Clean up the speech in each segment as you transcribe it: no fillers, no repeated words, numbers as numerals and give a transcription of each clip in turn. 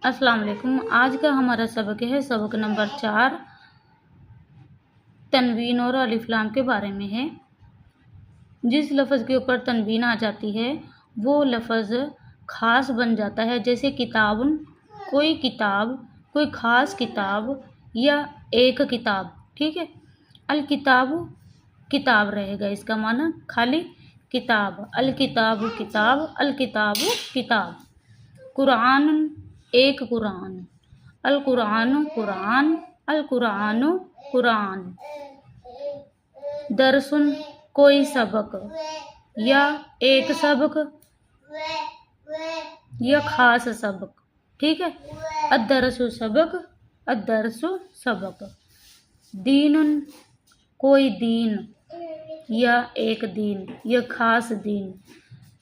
अस्सलाम वालेकुम। आज का हमारा सबक है सबक नंबर 4, तनवीन और अलिफ लाम के बारे में है। जिस लफ्ज़ के ऊपर तनवीन आ जाती है वो लफ्ज़ ख़ास बन जाता है, जैसे किताबुन, कोई किताब, कोई ख़ास किताब या एक किताब। ठीक है। अल किताबु किताब रहेगा, इसका माना खाली किताब। अल किताबु किताब, अल किताबु किताब। कुरान एक कुरान, अल कुरान कुरान, अल कुरान कुरान। दरसुन कोई सबक या एक सबक या खास सबक। ठीक है। अदरसु सबक, अदरसु सबक। दीनुन कोई दीन या एक दीन या खास दीन।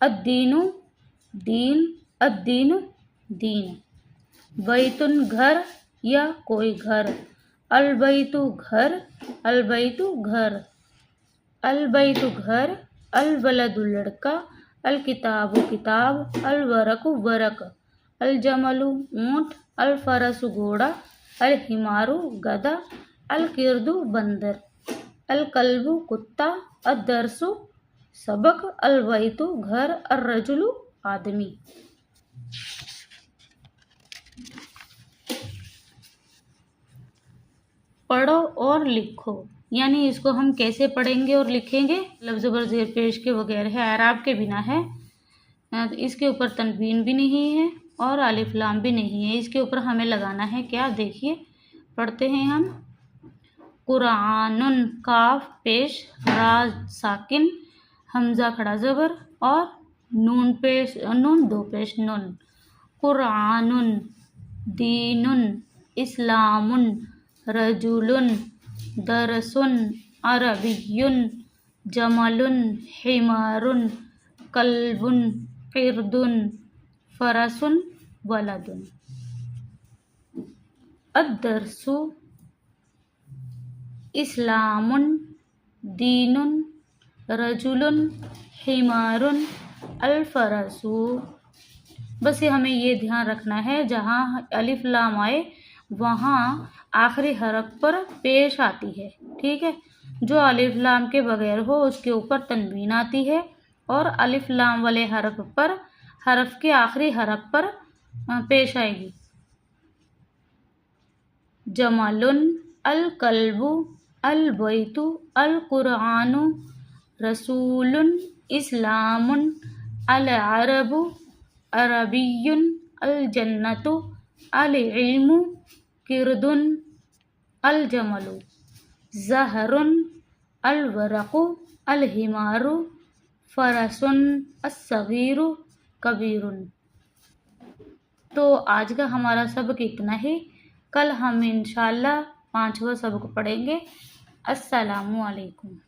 अद्दीनु दीन, अद्दीनु दीन। बैतुन घर या कोई घर। अलबैतु घर, अलबैतु घर। अलबैतु घर, अलवलदु लड़का, अलकिताबु किताब, अलवरकु वरक। अलजमलु ऊँट, अलफरसु घोड़ा, अलहिमारु गधा, अलकिर्दु बंदर। अलकल्बु कुत्ता, अदरसु सबक, अलबैतु घर, अर्रजुलु आदमी। पढ़ो और लिखो, यानी इसको हम कैसे पढ़ेंगे और लिखेंगे। लफ्ज़ बर ज़ेर पेश के बगैर है, एराब के बिना है। इसके ऊपर तनवीन भी नहीं है और अलिफ लाम भी नहीं है। इसके ऊपर हमें लगाना है क्या, देखिए पढ़ते हैं हम। कुरानुन काफ पेश, रा साकिन, हमजा खड़ा ज़बर और नून पेश, नून दो पेश नून। कुरानुन। दीनुन इस्लामुन, रजुलुन, दरसुन, अरबियुन, जमलुन, हिमारुन, कल्बुन, क़िर्दुन, फरसुन, वलदुन। अद्दरसु इस्लामुन, दीनुन, रजुलुन, हिमारुन, अलफरसु। बस ये हमें ये ध्यान रखना है, जहाँ अलिफ लाम आए वहाँ आखिरी हरफ पर पेश आती है। ठीक है। जो अलिफ लाम के बगैर हो उसके ऊपर तनवीन आती है और अलिफ लाम वाले हरफ पर, हरफ के आखिरी हरफ पर पेश आएगी। जमलुन, अल कल्बु, अल बैतु, अल कुरानु, रसूलुन, इस्लामुन, अल अरबु, अरबियुन, अल जन्नतु, अल इल्मु, किर्दुन, अल जमलु, ज़हरुन, अल वरक़ु, अल हिमारु, फरसुन, अस्सगीरु, कबीरुन। तो आज का हमारा सबक इतना ही। कल हम इंशाअल्लाह 5वां सबक पढ़ेंगे। अस्सलामु अलैकुम।